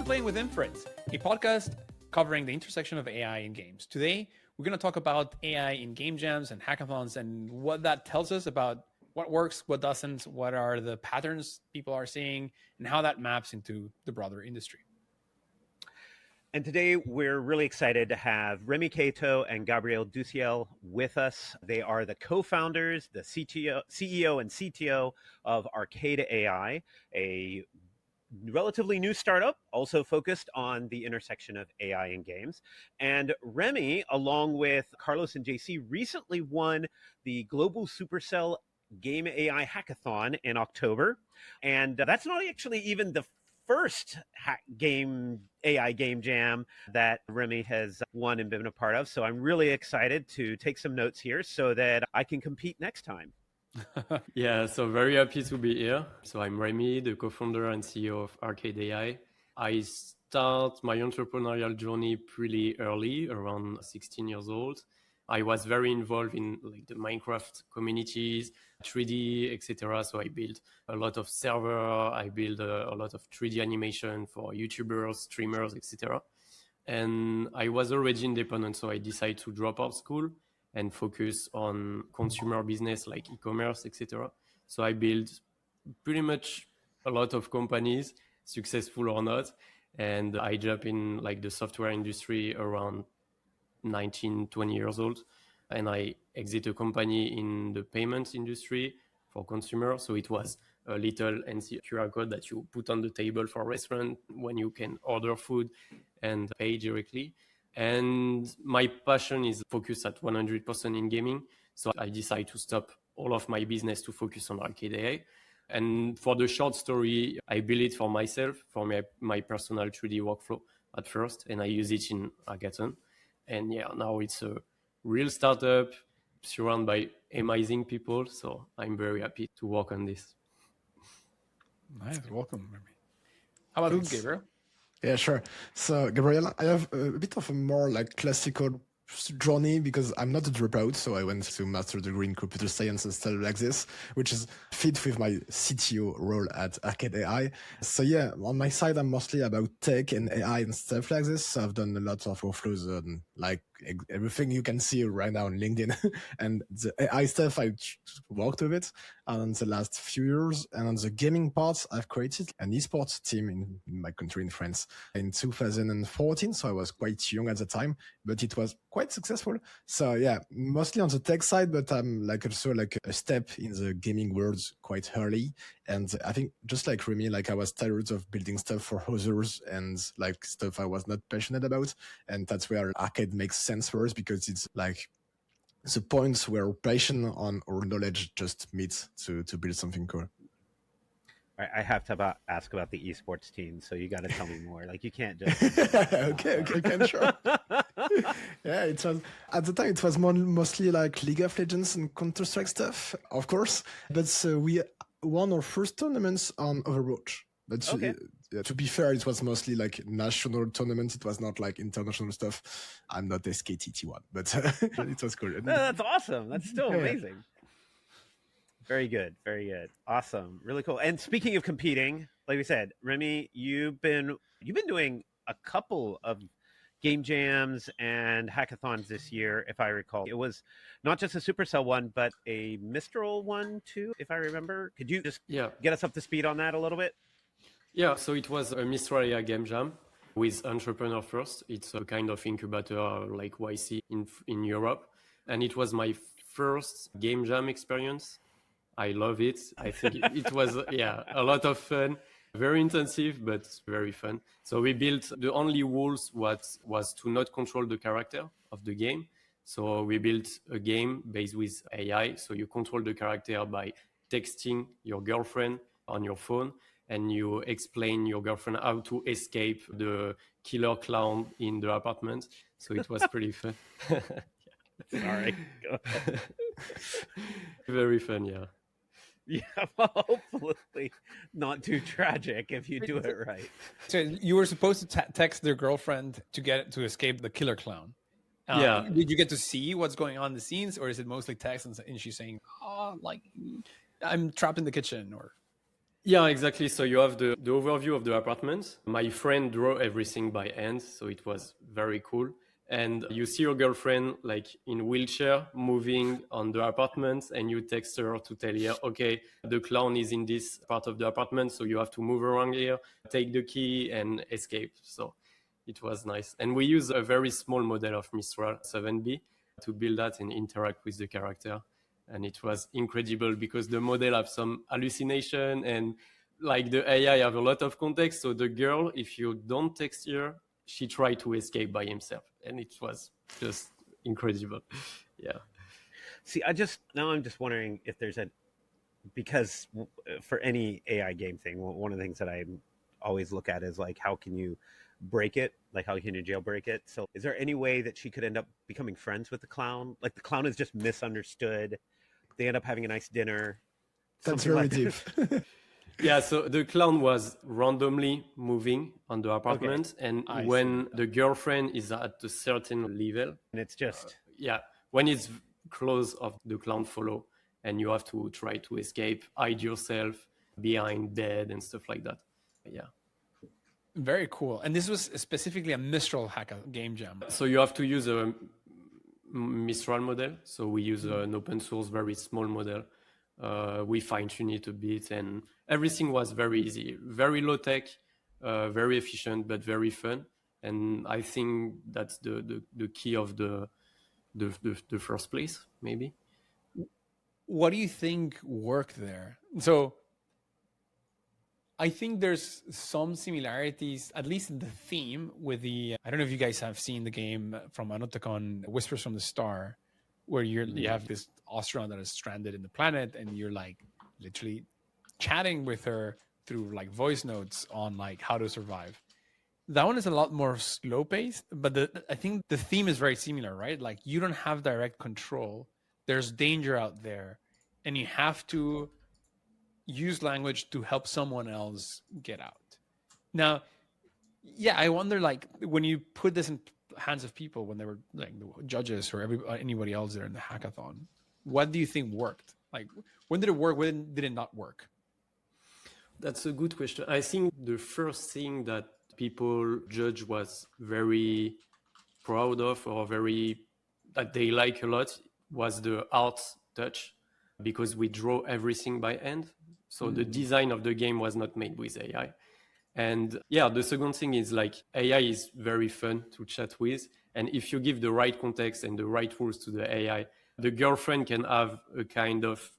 Playing with Inference, a podcast covering the intersection of AI and games. Today, we're going to talk about AI in game jams and hackathons and what that tells us about what works, what doesn't, what are the patterns people are seeing, and how that maps into the broader industry. And today we're really excited to have Remi Kaito and Gabrielle Duciel with us. They are the co-founders, the CEO and CTO of Arcade.ai, a relatively new startup, also focused on the intersection of AI and games. And Remi, along with Carlos and JC, recently won the Global Supercell Game AI Hackathon in October. And that's not actually even the first AI game jam that Remi has won and been a part of. So I'm really excited to take some notes here so that I can compete next time. Yeah, so very happy to be here. So I'm Remi, the co-founder and CEO of Arcade.ai. I start my entrepreneurial journey pretty early, around 16 years old. I was very involved in like the Minecraft communities, 3D, etc. So I built a lot of server, I built a lot of 3D animation for YouTubers, streamers, etc. And I was already independent, so I decided to drop out school and focus on consumer business like e-commerce, etc. So I built pretty much a lot of companies, successful or not. And I jumped in like the software industry around 19, 20 years old. And I exit a company in the payments industry for consumers. So it was a little NC QR code that you put on the table for a restaurant when you can order food and pay directly. And my passion is focused at 100% in gaming. So I decided to stop all of my business to focus on Arcade.ai. And for the short story, I built it for myself, for my personal 3D workflow at first, and I use it in Hackathon. And yeah, now it's a real startup surrounded by amazing people. So I'm very happy to work on this. Nice. Welcome, Remi. How about you, Gabriel? Yeah, sure. So, Gabrielle, I have a bit of a more like classical journey because I'm not a dropout. So I went to master degree in computer science and stuff like this, which is fit with my CTO role at Arcade.ai. So yeah, on my side, I'm mostly about tech and AI and stuff like this. So I've done a lot of workflows on like everything you can see right now on LinkedIn. And the AI stuff, I worked with it on the last few years. And on the gaming part, I've created an esports team in my country, in France, in 2014. So I was quite young at the time, but it was quite successful. So yeah, mostly on the tech side, but I'm like also like a step in the gaming world quite early. And I think just like Remi, like I was tired of building stuff for others and like stuff I was not passionate about. And that's where Arcade makes sense for us because it's like the points where passion on or knowledge just meets to build something cool. I have to ask about the esports team, so you got to tell me more. Like you can't just okay, can sure. Yeah, it was at the time. It was mostly like League of Legends and Counter-Strike stuff, of course. But we won our first tournaments on Overwatch. But okay. To be fair, it was mostly like national tournaments. It was not like international stuff. I'm not SKTT1, but it was cool. No, that's awesome. That's still amazing. Very good. Very good. Awesome. Really cool. And speaking of competing, like we said, Remi, you've been doing a couple of game jams and hackathons this year, if I recall. It was not just a Supercell one, but a Mistral one too, if I remember. Could you just get us up to speed on that a little bit? Yeah, so it was a Mistral AI game jam with Entrepreneur First. It's a kind of incubator like YC in Europe. And it was my first game jam experience. I love it. I think it was, a lot of fun, very intensive, but very fun. So we built, the only rules was to not control the character of the game. So we built a game based with AI. So you control the character by texting your girlfriend on your phone and you explain your girlfriend how to escape the killer clown in the apartment. So it was pretty fun. Sorry. Very fun, yeah. Yeah, well, hopefully not too tragic if you do it right. So you were supposed to text their girlfriend to escape the killer clown. Yeah. Did you get to see what's going on in the scenes, or is it mostly text and she's saying, "Oh, like I'm trapped in the kitchen"? Or Yeah, exactly. So you have the overview of the apartment. My friend drew everything by hand, so it was very cool. And you see your girlfriend like in wheelchair moving on the apartment, and you text her to tell her, okay, the clown is in this part of the apartment, so you have to move around here, take the key, and escape. So it was nice. And we use a very small model of Mistral 7B to build that and interact with the character. And it was incredible because the model have some hallucination and like the AI have a lot of context. So the girl, if you don't text her, she tried to escape by himself, and it was just incredible. Yeah. See, I'm just wondering if there's because for any AI game thing, one of the things that I always look at is like, how can you break it? Like, how can you jailbreak it? So is there any way that she could end up becoming friends with the clown? Like the clown is just misunderstood. They end up having a nice dinner. That's Something very like deep. Yeah, so the clown was randomly moving on the apartment, and I when the girlfriend is at a certain level, and it's just yeah, when it's close of the clown follow, and you have to try to escape, hide yourself behind bed and stuff like that. Yeah. Very cool. And this was specifically a Mistral Hackathon game jam. So you have to use a Mistral model. So we use an open source, very small model. We fine-tune it a bit, and everything was very easy, very low tech, very efficient, but very fun. And I think that's the key of the first place, maybe. What do you think worked there? So I think there's some similarities, at least in the theme, with the. I don't know if you guys have seen the game from Anotacon, Whispers from the Star, where you have this astronaut that is stranded in the planet, and you're like literally chatting with her through like voice notes on like how to survive. That one is a lot more slow paced, but I think the theme is very similar, right? Like you don't have direct control. There's danger out there, and you have to use language to help someone else get out. Now, yeah, I wonder, like, when you put this in hands of people, when they were like the judges or anybody else there in the hackathon, what do you think worked? Like, when did it work? When did it not work? That's a good question. I think the first thing that people judge was very proud of, or that they like a lot, was the art touch, because we draw everything by hand. So the design of the game was not made with AI. And yeah, the second thing is like AI is very fun to chat with. And if you give the right context and the right rules to the AI, the girlfriend can have a kind of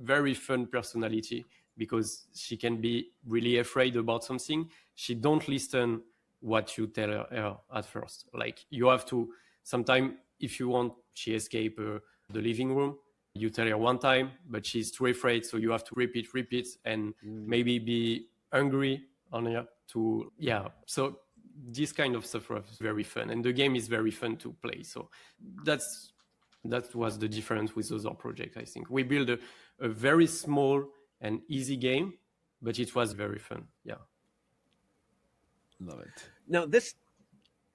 very fun personality, because she can be really afraid about something. She don't listen what you tell her at first. Like you have to, sometime if you want, she escape the living room. You tell her one time, but she's too afraid. So you have to repeat, and maybe be angry on her to, yeah. So this kind of stuff was very fun, and the game is very fun to play. So that was the difference with other projects. I think we built a very small and easy game, but it was very fun. Yeah. Love it. now this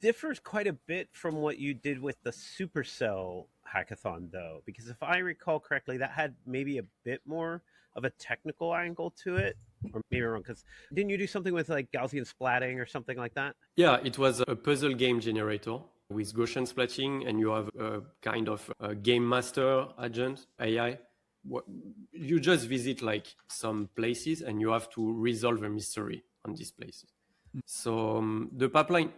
differs quite a bit from what you did with the Supercell hackathon, though, because if I recall correctly, that had maybe a bit more of a technical angle to it, or maybe I'm wrong, because didn't you do something with like Gaussian splatting or something like that? Yeah, it was a puzzle game generator with Gaussian splatting, and you have a kind of a game master agent, AI. You just visit like some places, and you have to resolve a mystery on these places. So the pipeline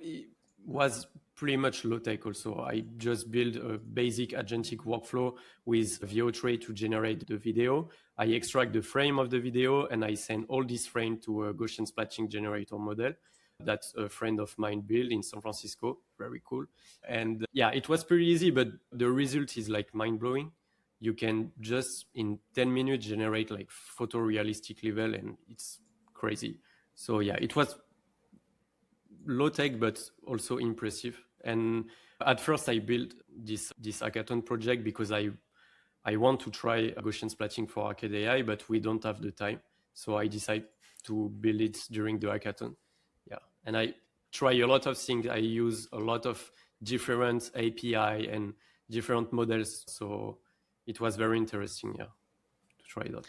was pretty much low tech also. I just built a basic agentic workflow with VO3 to generate the video. I extract the frame of the video, and I send all this frame to a Gaussian splatting generator model that a friend of mine built in San Francisco. Very cool. And yeah, it was pretty easy, but the result is like mind blowing. You can just in 10 minutes generate like photorealistic level, and it's crazy. So yeah, it was low tech, but also impressive. And at first I built this hackathon project because I want to try Gaussian splatting for Arcade.ai, but we don't have the time. So I decided to build it during the hackathon. Yeah. And I try a lot of things. I use a lot of different API and different models. So it was very interesting, yeah, to try that.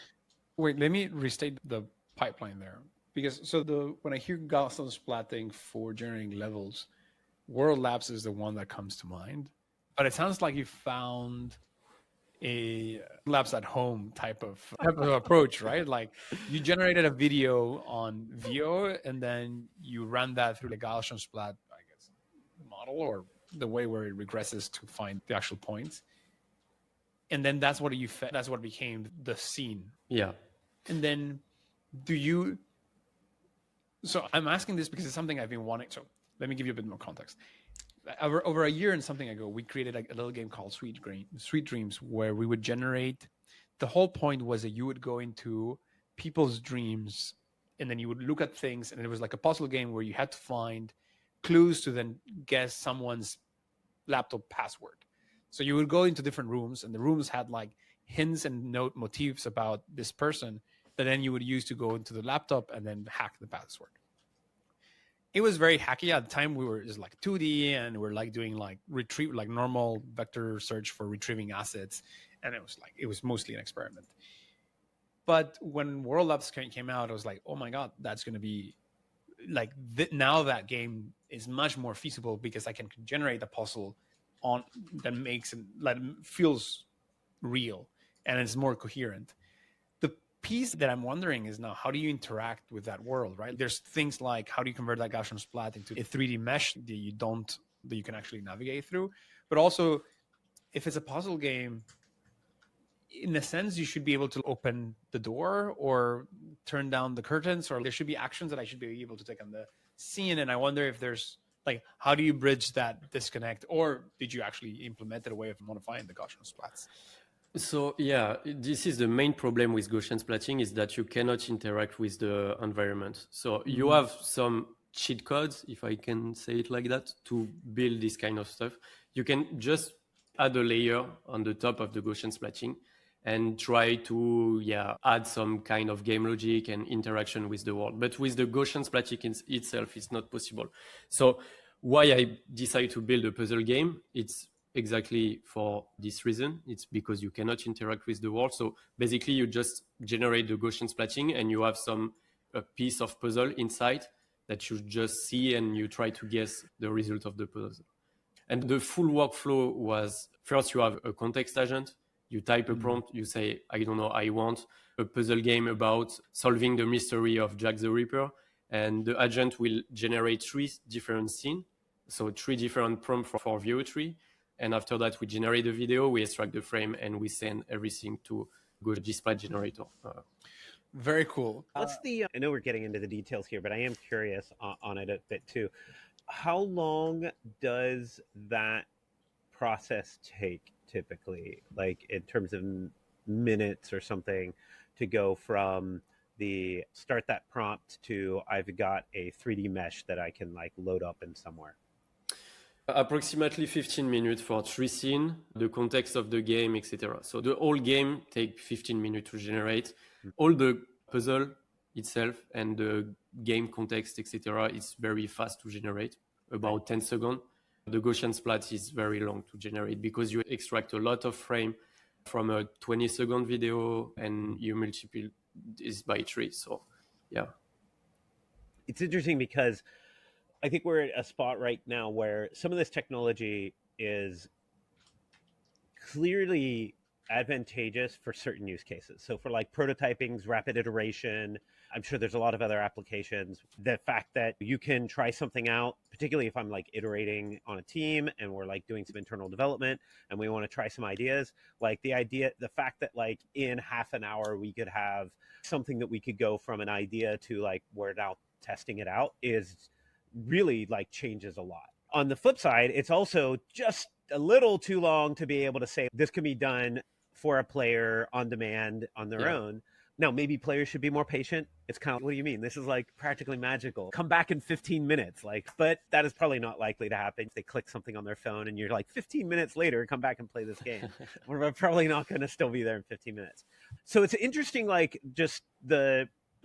Wait, let me restate the pipeline there. Because when I hear Gaussian splatting for generating levels, World Labs is the one that comes to mind. But it sounds like you found a labs at home type of approach, right? Like you generated a video on VO and then you ran that through the Gaussian splat, I guess, model or the way where it regresses to find the actual points. And then that's what that's what became the scene. Yeah. And then so I'm asking this because it's something I've been wanting. So let me give you a bit more context. Over a year and something ago, we created a little game called Sweet Dreams, where we would generate. The whole point was that you would go into people's dreams, and then you would look at things, and it was like a puzzle game where you had to find clues to then guess someone's laptop password. So you would go into different rooms, and the rooms had like hints and note motifs about this person that then you would use to go into the laptop and then hack the password. It was very hacky at the time. We were just like 2D and we're like doing like retrieve, like normal vector search for retrieving assets. And it was mostly an experiment. But when World Labs came out, I was like, oh my God, that's going to be like, now that game is much more feasible because I can generate a puzzle that makes it, like, feels real and it's more coherent. Piece that I'm wondering is now, how do you interact with that world, right? There's things like, how do you convert that Gaussian splat into a 3D mesh that you can actually navigate through? But also, if it's a puzzle game, in a sense, you should be able to open the door or turn down the curtains, or there should be actions that I should be able to take on the scene. And I wonder if there's like, how do you bridge that disconnect? Or did you actually implement a way of modifying the Gaussian splats? So yeah, this is the main problem with Gaussian splatting, is that you cannot interact with the environment. So you have some cheat codes, if I can say it like that, to build this kind of stuff. You can just add a layer on the top of the Gaussian splatting and try to add some kind of game logic and interaction with the world. But with the Gaussian splatting itself, it's not possible. So why I decided to build a puzzle game, it's exactly for this reason. It's because you cannot interact with the world. So basically you just generate the Gaussian splatting and you have a piece of puzzle inside that you just see and you try to guess the result of the puzzle. And the full workflow was, first you have a context agent, you type a prompt, you say, I don't know, I want a puzzle game about solving the mystery of Jack the Ripper. And the agent will generate 3 different scenes. So 3 different prompts for VO3. And after that, we generate the video, we extract the frame, and we send everything to Gaussian splat generator. Very cool. What's I know we're getting into the details here, but I am curious on it a bit too. How long does that process take typically, like in terms of minutes or something, to go from the start that prompt to I've got a 3D mesh that I can like load up in somewhere? Approximately 15 minutes for 3 scenes, the context of the game, etc. So the whole game takes 15 minutes to generate. All the puzzle itself and the game context, etc. is very fast to generate, about 10 seconds. The Gaussian splat is very long to generate because you extract a lot of frame from a 20-second video and you multiply this by 3. So, yeah. It's interesting because I think we're at a spot right now where some of this technology is clearly advantageous for certain use cases. So for like prototyping, rapid iteration, I'm sure there's a lot of other applications. The fact that you can try something out, particularly if I'm like iterating on a team and we're like doing some internal development and we want to try some ideas, like the fact that like in half an hour we could have something that we could go from an idea to like we're now testing it out is really like changes a lot. On the flip side, it's also just a little too long to be able to say this can be done for a player on demand on their own. Now, maybe players should be more patient. It's kind of, what do you mean? This is like practically magical. Come back in 15 minutes. Like, but that is probably not likely to happen. They click something on their phone and you're like 15 minutes later, come back and play this game. We're probably not going to still be there in 15 minutes. So it's interesting, like just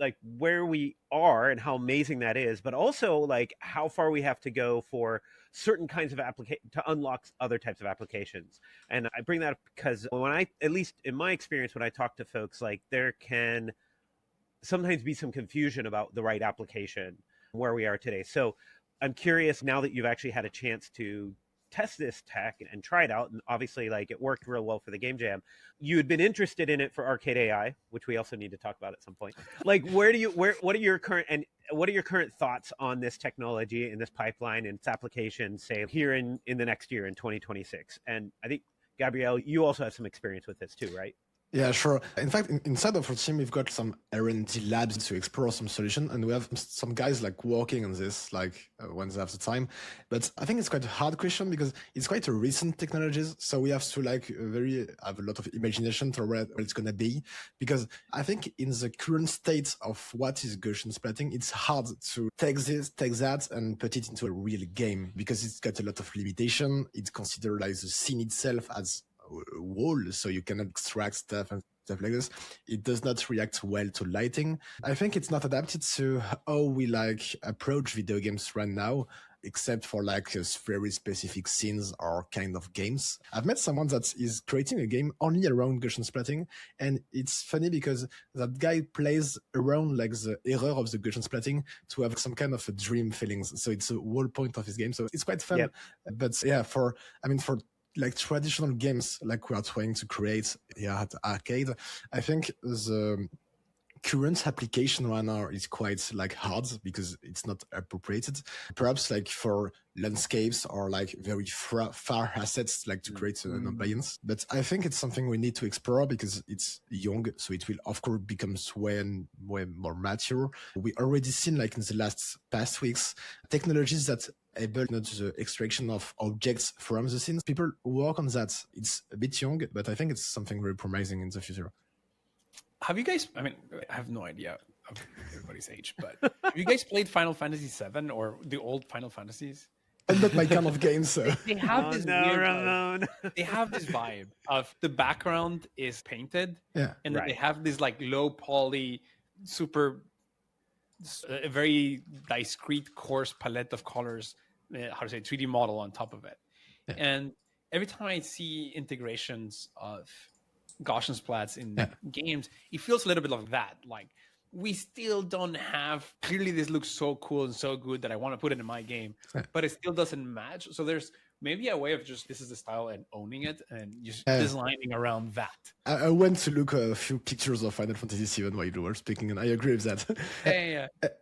like where we are and how amazing that is, but also like how far we have to go for certain kinds of to unlock other types of applications. And I bring that up because at least in my experience, when I talk to folks, like there can sometimes be some confusion about the right application where we are today. So I'm curious, now that you've actually had a chance to test this tech and try it out, and obviously like it worked real well for the game jam, you had been interested in it for Arcade.ai, which we also need to talk about at some point. Like what are your current thoughts on this technology and this pipeline and its application, say here in the next year in 2026? And I think, Gabrielle, you also have some experience with this too, right? Yeah, sure. In fact, inside of our team, we've got some R&D labs to explore some solution, and we have some guys like working on this, like when they have the time. But I think it's quite a hard question because it's quite a recent technologies, so we have to like have a lot of imagination to where it's gonna be. Because I think in the current state of what is Gaussian splatting, it's hard to take that, and put it into a real game because it's got a lot of limitation. It's considered like the scene itself as wall, so you can extract stuff and stuff like this. It does not react well to lighting. I think it's not adapted to how we like approach video games right now, except for like very specific scenes or kind of games. I've met someone that is creating a game only around Gaussian splatting, and it's funny because that guy plays around like the error of the Gaussian splatting to have some kind of a dream feelings. So it's a whole point of his game. So it's quite fun. Yep. But yeah, for like traditional games like we are trying to create here at Arcade, I think the current application right now is quite like hard because it's not appropriated. Perhaps like for landscapes or like very far assets, like to create an ambience. But I think it's something we need to explore because it's young, so it will of course become way more mature. We already seen like in the past weeks technologies that able the extraction of objects from the scenes. People work on that. It's a bit young, but I think it's something very promising in the future. Have you guys, I mean, I have no idea of everybody's age, but have you guys played Final Fantasy VII or the old Final Fantasies? And not my kind of game, so. They have this weird vibe. They have this vibe of the background is painted, and they have this like low poly, a very discrete, coarse palette of colors, 3D model on top of it. Yeah. And every time I see integrations of Gaussian splats in games, it feels a little bit like that. Like, we still don't have, clearly this looks so cool and so good that I want to put it in my game, but it still doesn't match. So there's maybe a way of just, this is the style and owning it and just designing around that. I went to look a few pictures of Final Fantasy VII while you were speaking, and I agree with that.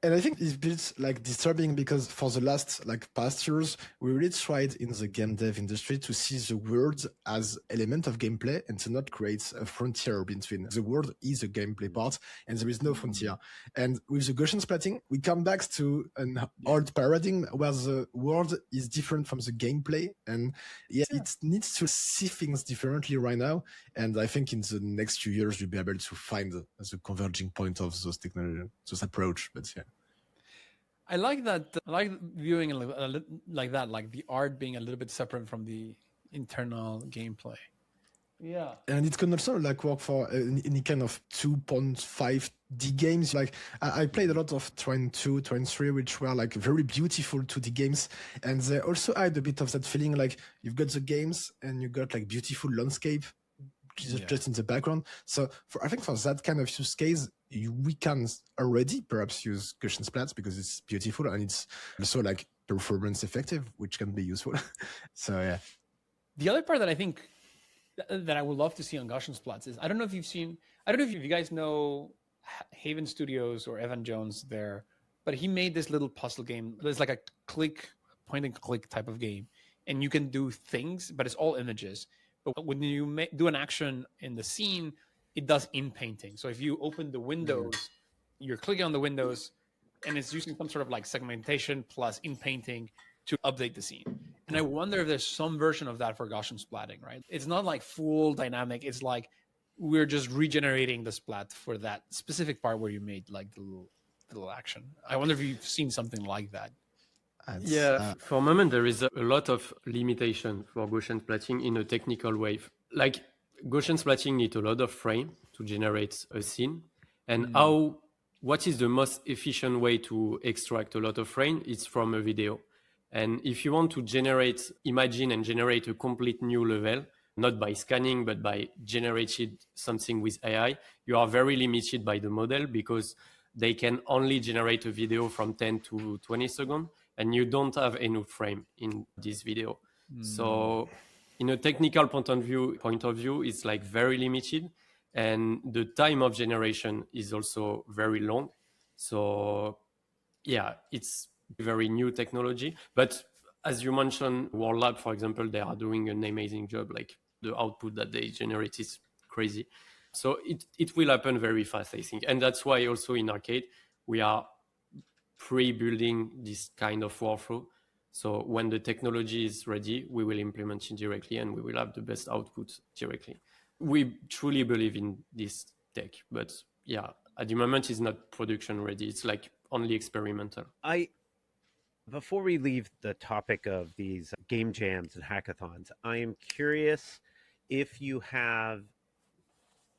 And I think it's a bit like disturbing because for the last like past years, we really tried in the game dev industry to see the world as element of gameplay and to not create a frontier between the world is a gameplay part and there is no frontier. And with the Gaussian splatting, we come back to an old paradigm where the world is different from the gameplay. And it needs to see things differently right now. And I think in the next few years, you'll be able to find the converging point of those technology, those approach. But I like that. I like viewing it like that, like the art being a little bit separate from the internal gameplay. Yeah. And it can also like work for any kind of 2.5D games. Like I played a lot of Train 2, Train 3, which were like very beautiful 2D games. And they also add a bit of that feeling like you've got the games and you got like beautiful landscape just in the background. So I think for that kind of use case, we can already perhaps use Gaussian splats because it's beautiful and it's also like performance effective, which can be useful. So yeah. The other part that I think that I would love to see on Gaussian splats is, I don't know if you guys know Haven Studios or Evan Jones there, but he made this little puzzle game. There's like a point and click type of game, and you can do things, but it's all images. But when you do an action in the scene, it does in painting. So if you open the windows, you're clicking on the windows, and it's using some sort of like segmentation plus in painting to update the scene. And I wonder if there's some version of that for Gaussian splatting, right? It's not like full dynamic. It's like we're just regenerating the splat for that specific part where you made like the little action. I wonder if you've seen something like that. For a moment, there is a lot of limitation for Gaussian splatting in a technical way. Like Gaussian splatting needs a lot of frame to generate a scene. And what is the most efficient way to extract a lot of frame? It's from a video. And if you want to imagine and generate a complete new level, not by scanning, but by generated something with AI, you are very limited by the model because they can only generate a video from 10 to 20 seconds, and you don't have enough frame in this video. So in a technical point of view, it's like very limited, and the time of generation is also very long. So yeah, it's very new technology. But as you mentioned, World Lab, for example, they are doing an amazing job. Like the output that they generate is crazy. So it will happen very fast, I think. And that's why also in Arcade, we are pre-building this kind of workflow. So when the technology is ready, we will implement it directly and we will have the best output directly. We truly believe in this tech, but yeah, at the moment it's not production ready. It's like only experimental. Before we leave the topic of these game jams and hackathons, I am curious if you have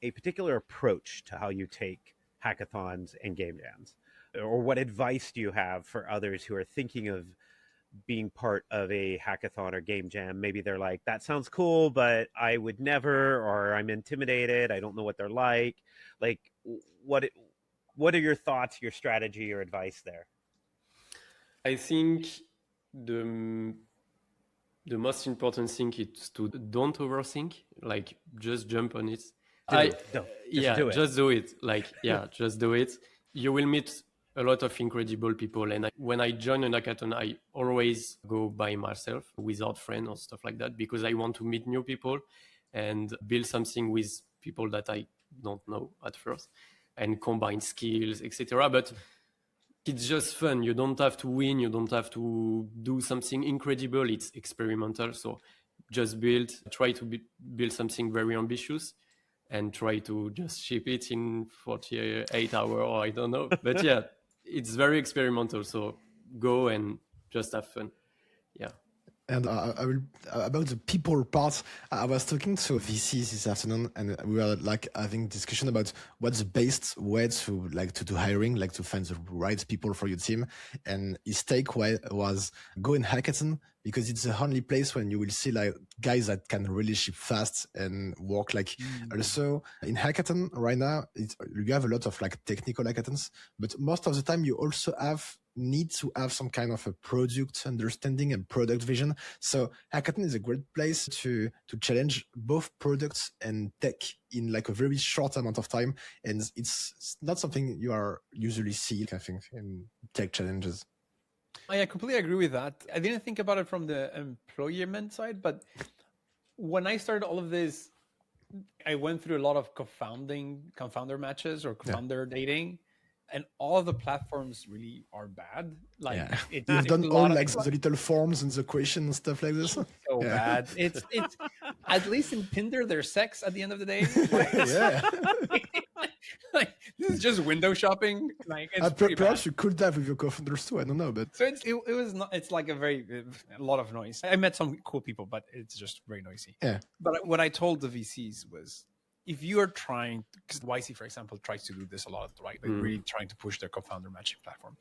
a particular approach to how you take hackathons and game jams, or what advice do you have for others who are thinking of being part of a hackathon or game jam? Maybe they're like, that sounds cool, but I would never, or I'm intimidated, I don't know what they're like. Like, what are your thoughts, your strategy, your advice there? I think the most important thing is to don't overthink, like just jump on it. Just do it. Like, yeah, just do it. You will meet a lot of incredible people. And when I join a hackathon, I always go by myself without friends or stuff like that, because I want to meet new people and build something with people that I don't know at first and combine skills, etc. But it's just fun. You don't have to win. You don't have to do something incredible. It's experimental. So just try to build something very ambitious and try to just ship it in 48 hours, or I don't know. But yeah, it's very experimental. So go and just have fun. Yeah. And I will about the people part. I was talking to VCs this afternoon, and we were like having discussion about what's the best way to do hiring, like to find the right people for your team. And his take was go in hackathon, because it's the only place when you will see like guys that can really ship fast and work. Like also in hackathon right now, you have a lot of like technical hackathons, but most of the time you also need to have some kind of a product understanding and product vision. So hackathon is a great place to challenge both products and tech in like a very short amount of time. And it's not something you are usually see, I think, in tech challenges. I completely agree with that. I didn't think about it from the employment side, but when I started all of this, I went through a lot of confounder matches or confounder dating. And all of the platforms really are bad. Like you've done all like the little forms and the questions and stuff like this. So bad. It's at least in Tinder, there's sex at the end of the day. Like, this is just window shopping. Like perhaps you could have with your co-founders too. I don't know, but so it was not. It's like a lot of noise. I met some cool people, but it's just very noisy. Yeah. But what I told the VCs was, if you are trying, because YC, for example, tries to do this a lot, right? Like really trying to push their co-founder matching platform.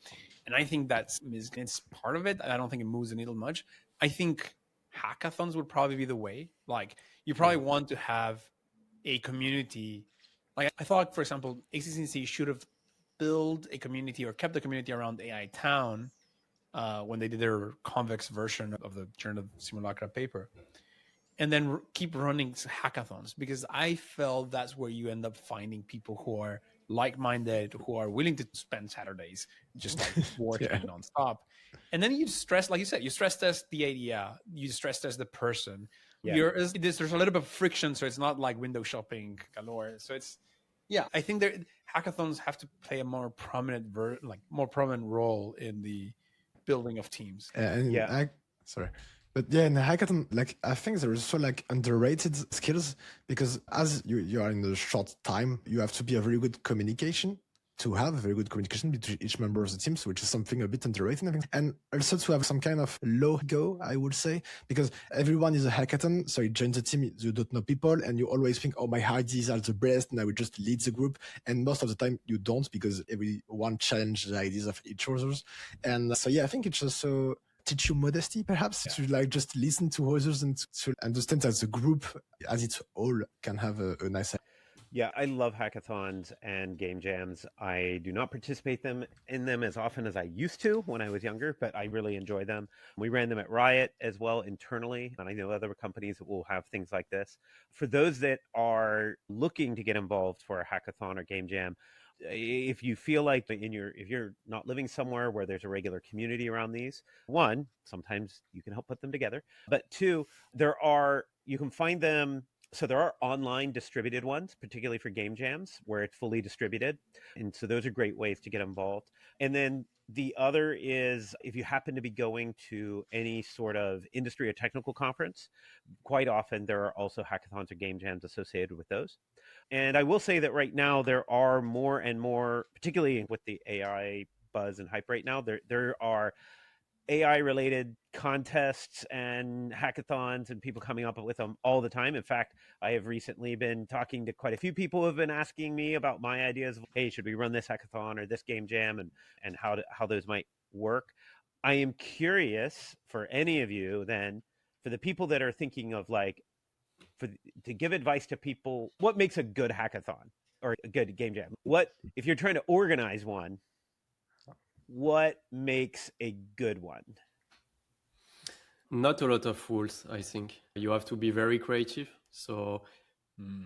And I think it's part of it. I don't think it moves the needle much. I think hackathons would probably be the way. Like you probably want to have a community. Like I thought, for example, ACCC should have built a community or kept the community around AI Town when they did their convex version of the Journal of Simulacra paper. And then keep running hackathons, because I felt that's where you end up finding people who are like-minded, who are willing to spend Saturdays just like working nonstop. And then you stress, like you said, you stress test the idea, you stress test the person. Yeah. There's a little bit of friction, so it's not like window shopping galore. So it's, I think hackathons have to play a more prominent role in the building of teams. Sorry. But yeah, in the hackathon, like I think there is so like underrated skills, because as you are in a short time, you have to be a very good communication, to have a very good communication between each member of the teams, which is something a bit underrated, I think. And also to have some kind of low ego, I would say, because everyone is a hackathon. So you join the team, you don't know people, and you always think, oh, my ideas are the best, and I will just lead the group. And most of the time you don't, because everyone challenges the ideas of each other. And so, I think it's also teach you modesty, perhaps, to like just listen to others and to understand that the group as its whole can have a nice. Yeah, I love hackathons and game jams. I do not participate in them as often as I used to when I was younger, but I really enjoy them. We ran them at Riot as well internally, and I know other companies that will have things like this. For those that are looking to get involved for a hackathon or game jam, if you feel like if you're not living somewhere where there's a regular community around these, one, sometimes you can help put them together, but two, you can find them. So there are online distributed ones, particularly for game jams, where it's fully distributed. And so those are great ways to get involved. And then the other is if you happen to be going to any sort of industry or technical conference, quite often there are also hackathons or game jams associated with those. And I will say that right now there are more and more, particularly with the AI buzz and hype right now, there are AI-related contests and hackathons and people coming up with them all the time. In fact, I have recently been talking to quite a few people who have been asking me about my ideas of, hey, should we run this hackathon or this game jam, and how those might work. I am curious for any of you then, for the people that are thinking of like, to give advice to people, what makes a good hackathon or a good game jam? What, if you're trying to organize one, what makes a good one? Not a lot of rules, I think. You have to be very creative. So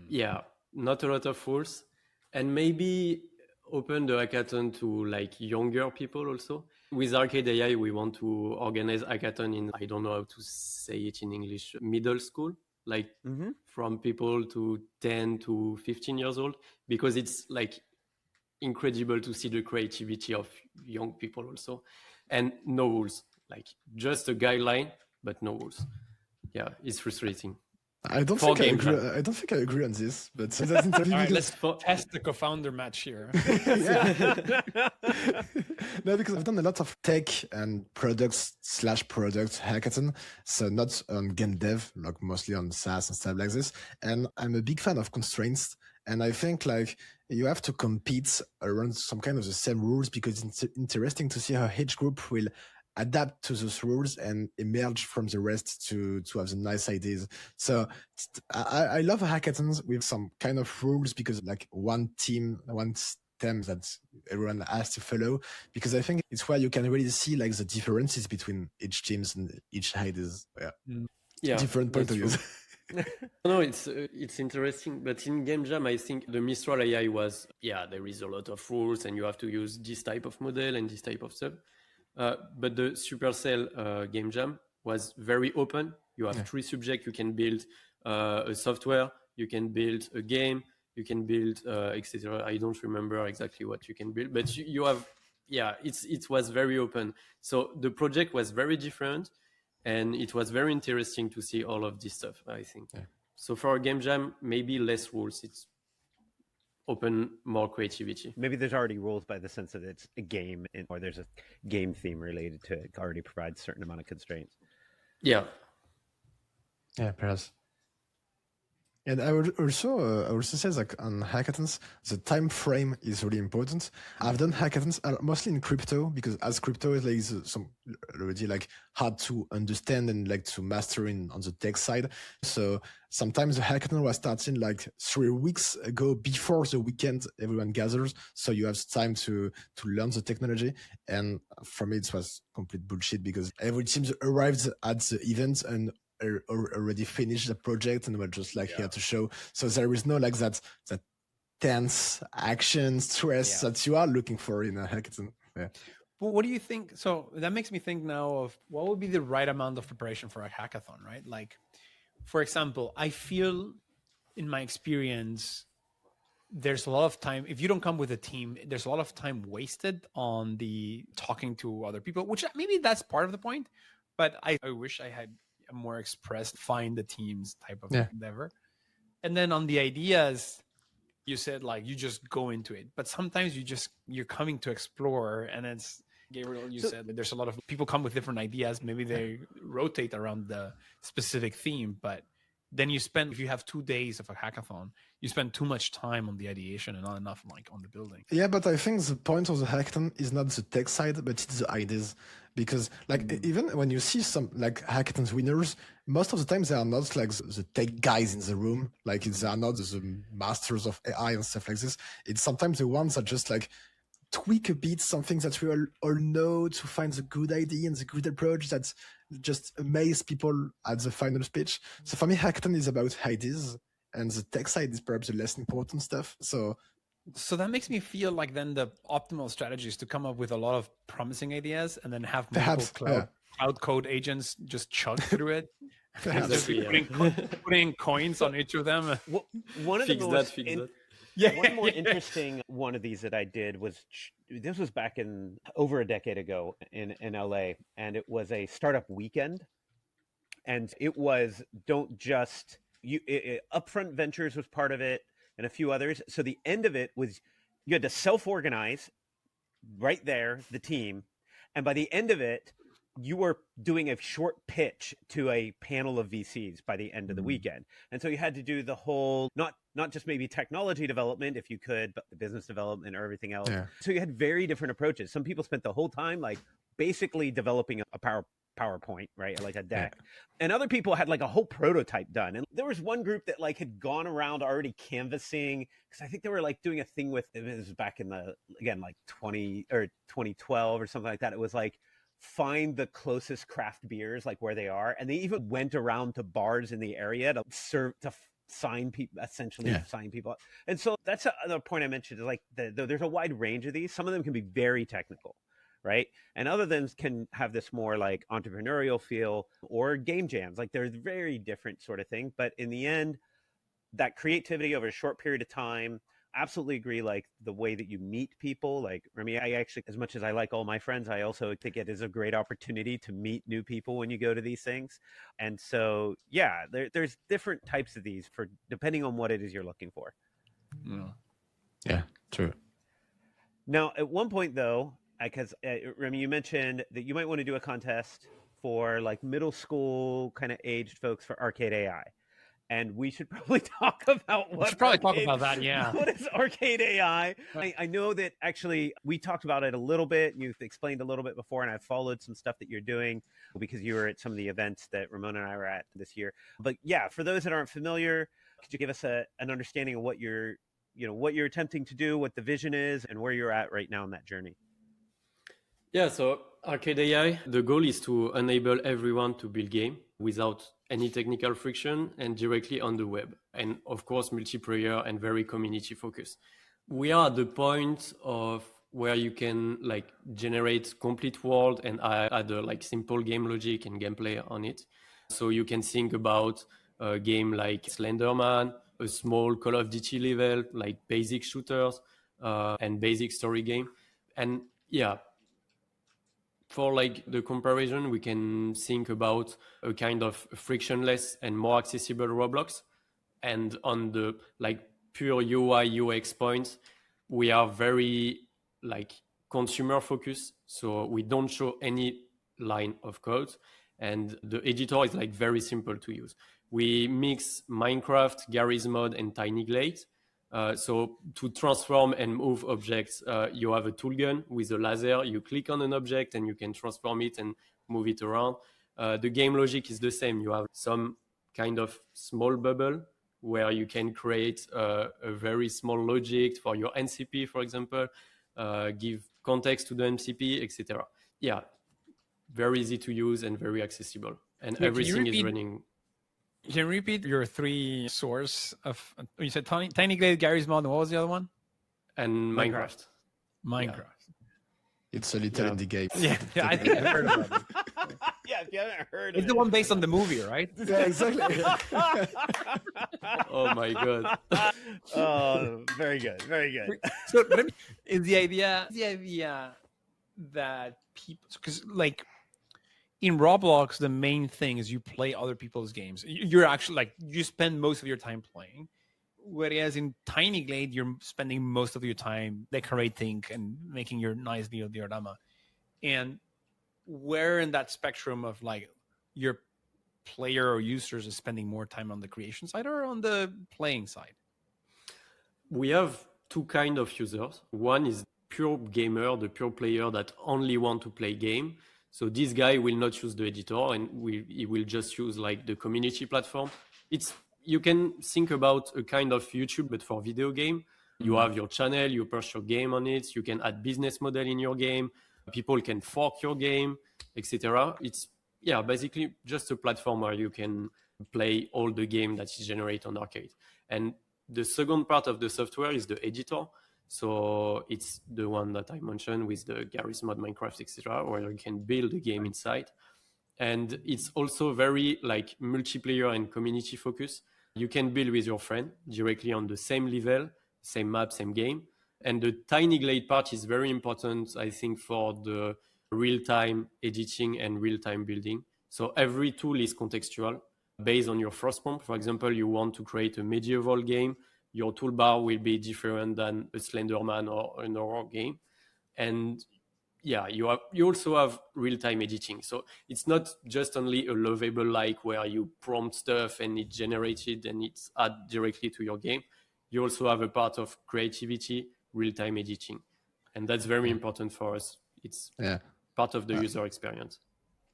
yeah, not a lot of rules. And maybe open the hackathon to like younger people also. With Arcade.ai, we want to organize hackathon in, I don't know how to say it in English, middle school, like from people to 10 to 15 years old, because it's like incredible to see the creativity of young people also, and no rules, like just a guideline, but no rules. Yeah, it's frustrating. I don't think I agree on this, but so that's interesting. All right, let's test the co-founder match here. No, because I've done a lot of tech and products / product hackathon, so not on game dev, like mostly on SaaS and stuff like this. And I'm a big fan of constraints. And I think like you have to compete around some kind of the same rules, because it's interesting to see how each group will adapt to those rules and emerge from the rest to have the nice ideas. So I love hackathons with some kind of rules, because like one team, one stem that everyone has to follow, because I think it's where you can really see like the differences between each teams and each ideas. Yeah, different point of view. No, it's interesting, but in game jam, I think the Mistral AI was, there is a lot of rules and you have to use this type of model and this type of stuff. But the Supercell game jam was very open. You have 3 subjects. You can build a software, you can build a game, you can build etc. I don't remember exactly what you can build, but you have, it was very open. So the project was very different, and it was very interesting to see all of this stuff, I think. Yeah. So for a game jam, maybe less rules. It's open more creativity. Maybe there's already rules by the sense that it's a game, or there's a game theme related to it, already provides a certain amount of constraints. Yeah, perhaps. And I would also say like on hackathons, the time frame is really important. I've done hackathons mostly in crypto, because as crypto is like some already like hard to understand and like to master on the tech side. So sometimes the hackathon was starting like 3 weeks ago before the weekend everyone gathers. So you have time to learn the technology. And for me, it was complete bullshit, because every team arrived at the event and already finished the project and we're just like here to show. So there is no like that tense action stress that you are looking for in a hackathon. Well, what do you think? So that makes me think now of what would be the right amount of preparation for a hackathon, right? Like, for example, I feel in my experience, there's a lot of time. If you don't come with a team, there's a lot of time wasted on the talking to other people, which maybe that's part of the point. But I wish I had a more expressed find the teams type of endeavor. And then on the ideas, you said like you just go into it, but sometimes you're coming to explore, and it's Gabriel, you said that there's a lot of people come with different ideas. Maybe they rotate around the specific theme, but then if you have 2 days of a hackathon, you spend too much time on the ideation and not enough like on the building. Yeah, but I think the point of the hackathon is not the tech side, but it's the ideas. because like even when you see some like hackathons winners, most of the time they are not like the tech guys in the room, like they are not the masters of AI and stuff like this. It's sometimes the ones that just like tweak a bit something that we all know to find the good idea and the good approach that just amaze people at the final speech. So for me, hackathon is about ideas, and the tech side is perhaps the less important stuff. So that makes me feel like then the optimal strategy is to come up with a lot of promising ideas and then have perhaps, multiple cloud code agents just chug through it. perhaps. Just be putting coins on each of them. Well, one of the most one more interesting one of these that I did was, this was back in over a decade ago in LA, and it was a startup weekend, and it was Upfront Ventures was part of it and a few others. So the end of it was you had to self-organize right there, the team, and by the end of it, you were doing a short pitch to a panel of VCs by the end of the weekend. And so you had to do the whole, not just maybe technology development, if you could, but the business development or everything else. Yeah. So you had very different approaches. Some people spent the whole time like basically developing a PowerPoint, right? Like a deck. Yeah. And other people had like a whole prototype done. And there was one group that like had gone around already canvassing, because I think they were like doing a thing with, it was back in the, again, like 2012 or something like that. It was like, find the closest craft beers, like where they are. And they even went around to bars in the area to sign people, essentially sign people. And so that's another point I mentioned, is like there's a wide range of these. Some of them can be very technical, right? And other than can have this more like entrepreneurial feel, or game jams. Like there's very different sort of thing. But in the end, that creativity over a short period of time, absolutely agree. Like the way that you meet people, like Remi, I actually, as much as I like all my friends, I also think it is a great opportunity to meet new people when you go to these things. And so, yeah, there's different types of these for depending on what it is you're looking for. Yeah, true. Now, at one point though, because Remi, you mentioned that you might want to do a contest for like middle school kind of aged folks for Arcade.ai. And we should probably talk about that. Yeah. What is Arcade.ai? I know that actually we talked about it a little bit. You've explained a little bit before, and I've followed some stuff that you're doing because you were at some of the events that Ramona and I were at this year. But yeah, for those that aren't familiar, could you give us an understanding of what you're attempting to do, what the vision is, and where you're at right now in that journey? Yeah, so Arcade.ai, the goal is to enable everyone to build game without any technical friction and directly on the web. And of course, multiplayer and very community focused. We are at the point of where you can like generate complete world and add a like simple game logic and gameplay on it. So you can think about a game like Slenderman, a small Call of Duty level, like basic shooters and basic story game. And yeah, for like the comparison, we can think about a kind of frictionless and more accessible Roblox. And on the like pure UI UX points, we are very like consumer focused. So we don't show any line of code. And the editor is like very simple to use. We mix Minecraft, Garry's Mod, and TinyGlade. So to transform and move objects, you have a tool gun with a laser. You click on an object and you can transform it and move it around. The game logic is the same. You have some kind of small bubble where you can create a very small logic for your NCP, for example, give context to the MCP, etc. Yeah, very easy to use and very accessible. And everything is running. Can you repeat your three source of? You said TinyGlade, Garry's Mod, and what was the other one? And Minecraft. Minecraft. Yeah. It's a little indie game. Yeah, I think I've heard about it. Yeah, if you haven't heard, it's the one based on the movie, right? Yeah, exactly. Oh my god. Oh, very good, very good. So is the idea that people, because like in Roblox, the main thing is you play other people's games. You're actually like, you spend most of your time playing. Whereas in TinyGlade, you're spending most of your time decorating and making your nice diorama. And where in that spectrum of like your player or users is spending more time on the creation side or on the playing side? We have two kinds of users. One is pure gamer, the pure player that only want to play game. So this guy will not use the editor, and he will just use like the community platform. You can think about a kind of YouTube, but for video game. You have your channel, you push your game on it, you can add business model in your game, people can fork your game, etc. It's basically just a platform where you can play all the game that is generated on Arcade. And the second part of the software is the editor. So it's the one that I mentioned with the Garry's Mod, Minecraft, etc., where you can build a game inside. And it's also very like multiplayer and community focused. You can build with your friend directly on the same level, same map, same game. And the tiny glade part is very important, I think, for the real-time editing and real-time building. So every tool is contextual based on your first prompt. For example, you want to create a medieval game, your toolbar will be different than a Slenderman or an horror game. And you also have real-time editing. So it's not just only a lovable like where you prompt stuff and it's generated and it's added directly to your game. You also have a part of creativity, real-time editing. And that's very important for us. It's part of the user experience.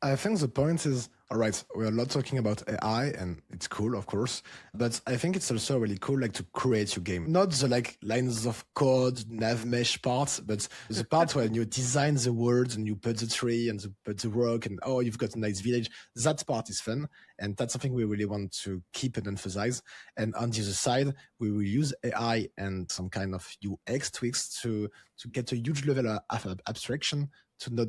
I think the point is, all right, we're not talking about AI and it's cool, of course, but I think it's also really cool, like to create your game. Not the like lines of code, nav mesh parts, but the part where you design the world and you put the tree and put the rock and you've got a nice village. That part is fun. And that's something we really want to keep and emphasize. And on the other side, we will use AI and some kind of UX tweaks to get a huge level of abstraction to not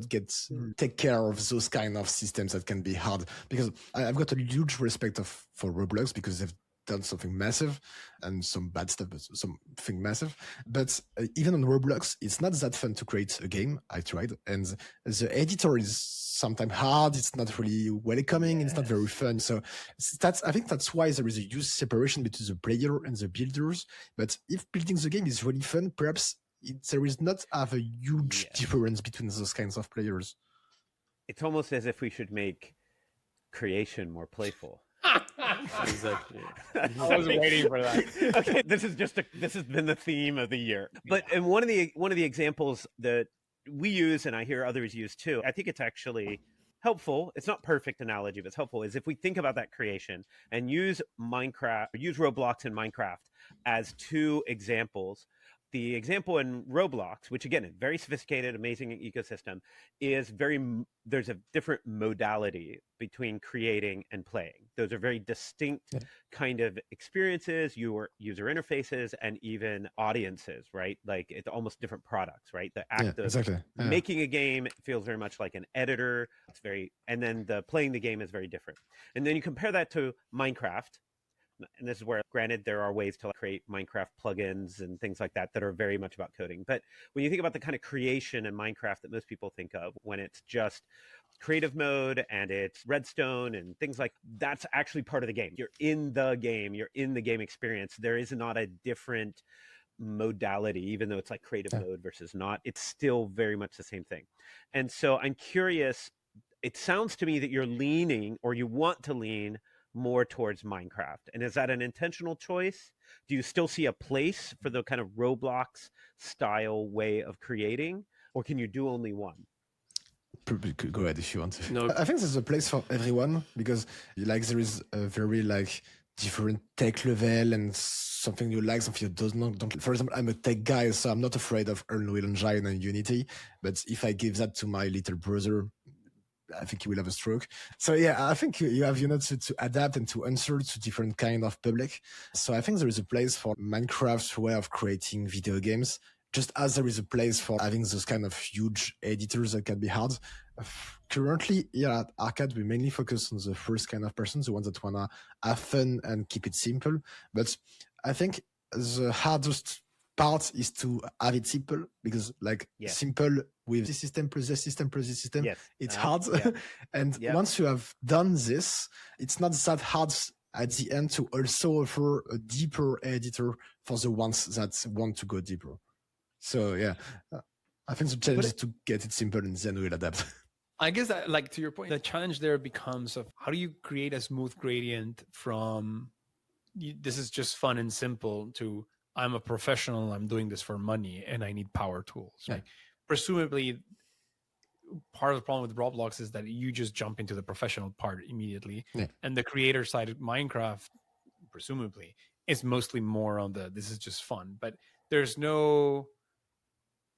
take care of those kind of systems that can be hard. Because I've got a huge respect for Roblox because they've done something massive and some bad stuff, but something massive. But even on Roblox, it's not that fun to create a game. I tried. And the editor is sometimes hard. It's not really welcoming. It's not very fun. So I think that's why there is a huge separation between the player and the builders. But if building the game is really fun, perhaps there is not have a huge difference between those kinds of players. It's almost as if we should make creation more playful. Exactly. I was waiting for that. Okay, this has been the theme of the year. But and one of the examples that we use and I hear others use too, I think it's actually helpful. It's not perfect analogy, but it's helpful. Is if we think about that creation and use Roblox and Minecraft as two examples. The example in Roblox, which again, a very sophisticated, amazing ecosystem, there's a different modality between creating and playing. Those are very distinct kind of experiences, your user interfaces, and even audiences, right? Like it's almost different products, right? The act of making a game feels very much like an editor. And then playing the game is very different. And then you compare that to Minecraft. And this is where, granted, there are ways to create Minecraft plugins and things like that are very much about coding. But when you think about the kind of creation in Minecraft that most people think of, when it's just creative mode and it's redstone and things like that's actually part of the game. You're in the game experience. There is not a different modality, even though it's like creative mode versus not. It's still very much the same thing. And so I'm curious, it sounds to me that you're leaning or you want to lean more towards Minecraft. And is that an intentional choice? Do you still see a place for the kind of Roblox style way of creating, or can you do only one? Go ahead if you want to. No. I think there's a place for everyone because like there is a very like different tech level and something you like, something you don't. For example, I'm a tech guy, so I'm not afraid of Unreal Engine and Unity. But if I give that to my little brother, I think he will have a stroke. So I think you have to adapt and to answer to different kind of public. So I think there is a place for Minecraft's way of creating video games, just as there is a place for having those kind of huge editors that can be hard. Currently, at Arcade, we mainly focus on the first kind of person, the ones that wanna have fun and keep it simple. But I think the hardest part is to have it simple because simple with this system plus this system plus this system, it's hard. And once you have done this, it's not that hard at the end to also offer a deeper editor for the ones that want to go deeper. So I think the challenge is to get it simple and then we'll adapt. I guess that, like to your point, the challenge there becomes of how do you create a smooth gradient from this is just fun and simple to I'm a professional, I'm doing this for money and I need power tools. Like presumably part of the problem with Roblox is that you just jump into the professional part immediately, Yeah. and the creator side of Minecraft, presumably, is mostly more on the this is just fun. But there's no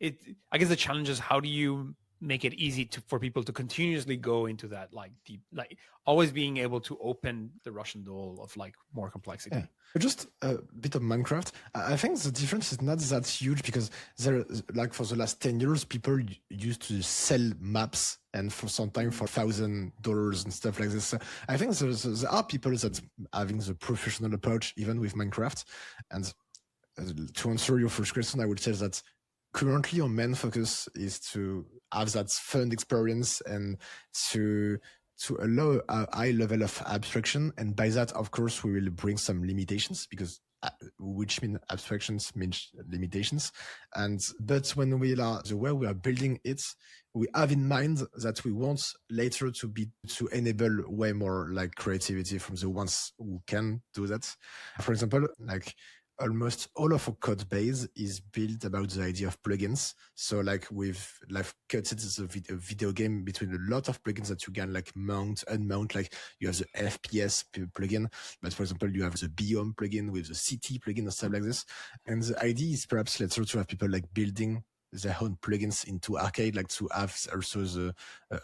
I guess the challenge is how do you make it easy for people to continuously go into that like deep, like always being able to open the Russian doll of like more complexity. Yeah. Just a bit of Minecraft. I think the difference is not that huge because there, like for the last 10 years, people used to sell maps and for some time for $1,000 and stuff like this. So I think there are people that having the professional approach even with Minecraft. And to answer your first question, I would say that currently our main focus is to have that fun experience and to allow a high level of abstraction. And by that, of course, we will bring some limitations because which mean abstractions means limitations. But when the way we are building it, we have in mind that we want later to enable way more like creativity from the ones who can do that. For example, like almost all of our code base is built about the idea of plugins. So like we've like cut it as a video game between a lot of plugins that you can like mount, unmount. Like you have the FPS plugin, but for example, you have the biome plugin with the city plugin and stuff like this. And the idea is perhaps later to have people like building their own plugins into Arcade, like to have also the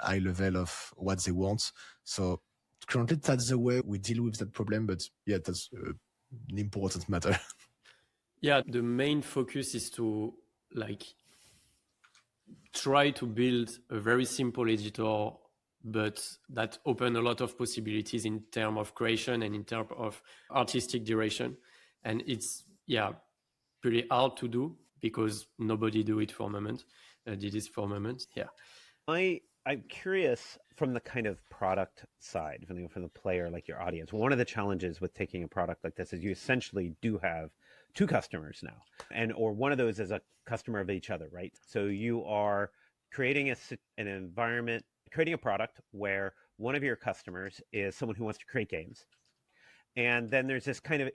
high level of what they want. So currently that's the way we deal with that problem. But yeah, that's an important matter. Yeah, the main focus is to like try to build a very simple editor, but that open a lot of possibilities in terms of creation and in terms of artistic direction. And it's pretty hard to do because nobody do it for a moment. Did this for a moment. Yeah. I'm curious from the kind of product side, from the player, like your audience. One of the challenges with taking a product like this is you essentially do have two customers now, or one of those is a customer of each other, right? So you are creating an environment, creating a product where one of your customers is someone who wants to create games. And then there's this kind of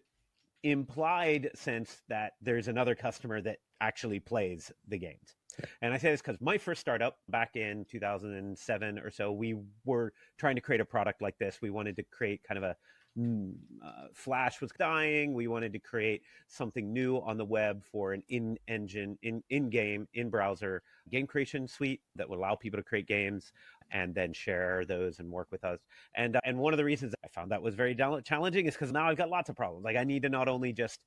implied sense that there's another customer that actually plays the games. And I say this because my first startup back in 2007 or so, we were trying to create a product like this. We wanted to create kind of a Flash was dying. We wanted to create something new on the web for an in-engine, in-game, in-browser game creation suite that would allow people to create games and then share those and work with us. And one of the reasons I found that was very challenging is because now I've got lots of problems. Like I need to not only just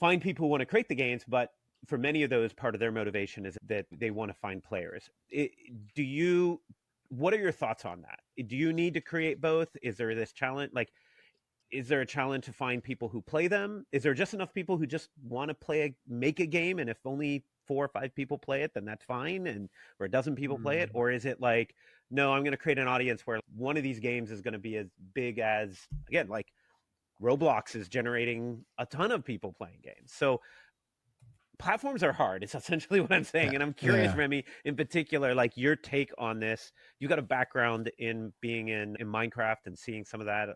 find people who want to create the games, but for many of those, part of their motivation is that they want to find players. What are your thoughts on that? Do you need to create both? Is there this challenge? Like, is there a challenge to find people who play them? Is there just enough people who just want to make a game? And if only 4 or 5 people play it, then that's fine. Or a dozen people play it. Or is it like, no, I'm going to create an audience where one of these games is going to be as big as, again, like Roblox is generating a ton of people playing games. So platforms are hard. It's essentially what I'm saying. And I'm curious, Remi, in particular, like your take on this. You got a background in being in Minecraft and seeing some of that.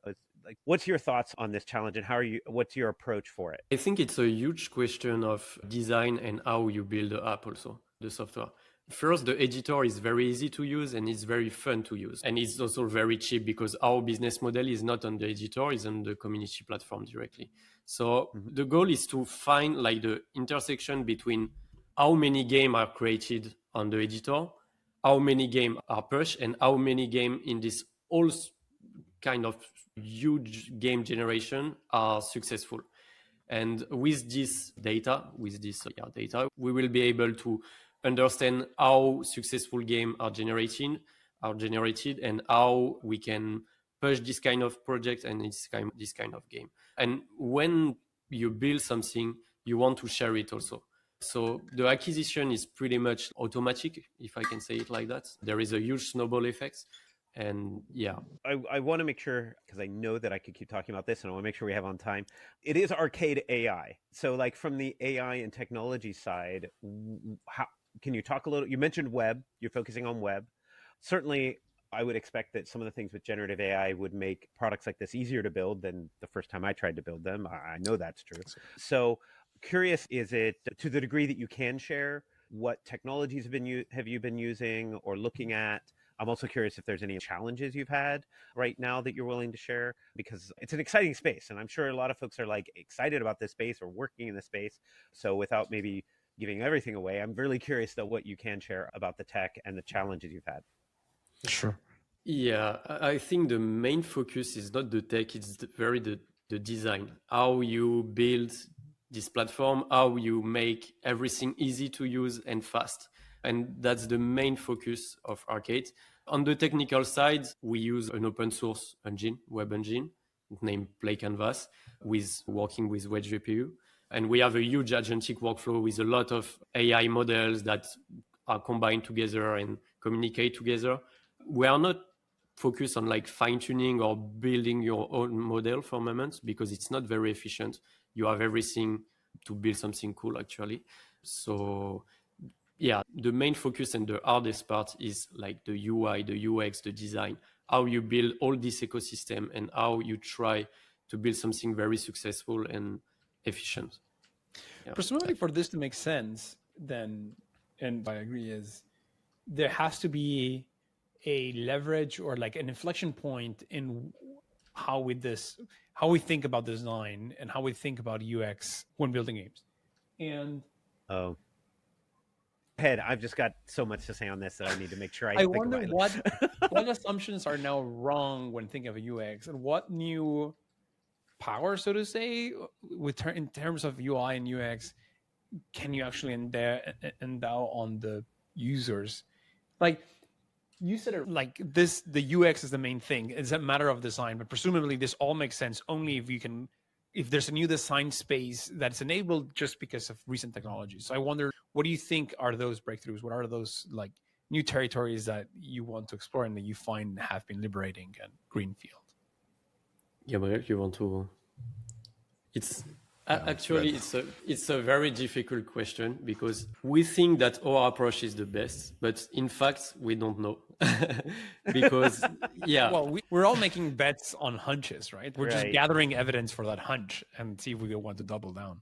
Like, what's your thoughts on this challenge and what's your approach for it? I think it's a huge question of design and how you build the app also, the software. First, the editor is very easy to use and it's very fun to use. And it's also very cheap because our business model is not on the editor, it's on the community platform directly. So the goal is to find like the intersection between how many games are created on the editor, how many games are pushed, and how many games in this whole kind of huge game generation are successful. And with this data, we will be able to understand how successful games are generated, and how we can push this kind of project and this kind of game. And when you build something, you want to share it also. So the acquisition is pretty much automatic, if I can say it like that. There is a huge snowball effect. And I want to make sure, because I know that I could keep talking about this and I want to make sure we have on time. It is Arcade.ai. So like from the AI and technology side, how can you talk a little? You mentioned web, you're focusing on web. Certainly, I would expect that some of the things with generative AI would make products like this easier to build than the first time I tried to build them. I know that's true. So curious, is it to the degree that you can share, What technologies have you been using or looking at? I'm also curious if there's any challenges you've had right now that you're willing to share, because it's an exciting space. And I'm sure a lot of folks are like excited about this space or working in this space. So without maybe giving everything away, I'm really curious though what you can share about the tech and the challenges you've had. Sure. Yeah, I think the main focus is not the tech, it's the design. How you build this platform, how you make everything easy to use and fast. And that's the main focus of Arcade. On the technical side, we use an open source engine, web engine, named Play Canvas, with working with Wedge GPU. And we have a huge agentic workflow with a lot of AI models that are combined together and communicate together. We are not focused on like fine tuning or building your own model for moments because it's not very efficient. You have everything to build something cool actually. So yeah, the main focus and the hardest part is like the UI, the UX, the design, how you build all this ecosystem and how you try to build something very successful and efficient. Yeah. Presumably, for this to make sense, then, and I agree, is there has to be a leverage or like an inflection point in how we think about design and how we think about UX when building games. And Oh, head, I've just got so much to say on this that I need to make sure I I think wonder about it. what assumptions are now wrong when thinking of a UX, and what new power, so to say, in terms of UI and UX, can you actually endow on the users? Like you said it like this, the UX is the main thing. It's a matter of design, but presumably this all makes sense only if there's a new design space that's enabled just because of recent technology. So I wonder, what do you think are those breakthroughs? What are those like new territories that you want to explore and that you find have been liberating and greenfield? Gabrielle, you want to? It's Yeah, actually right. it's a very difficult question because we think that our approach is the best, but in fact we don't know because yeah, Well, we're all making bets on hunches, right? We're just Right. gathering evidence for that hunch and see if we want to double down.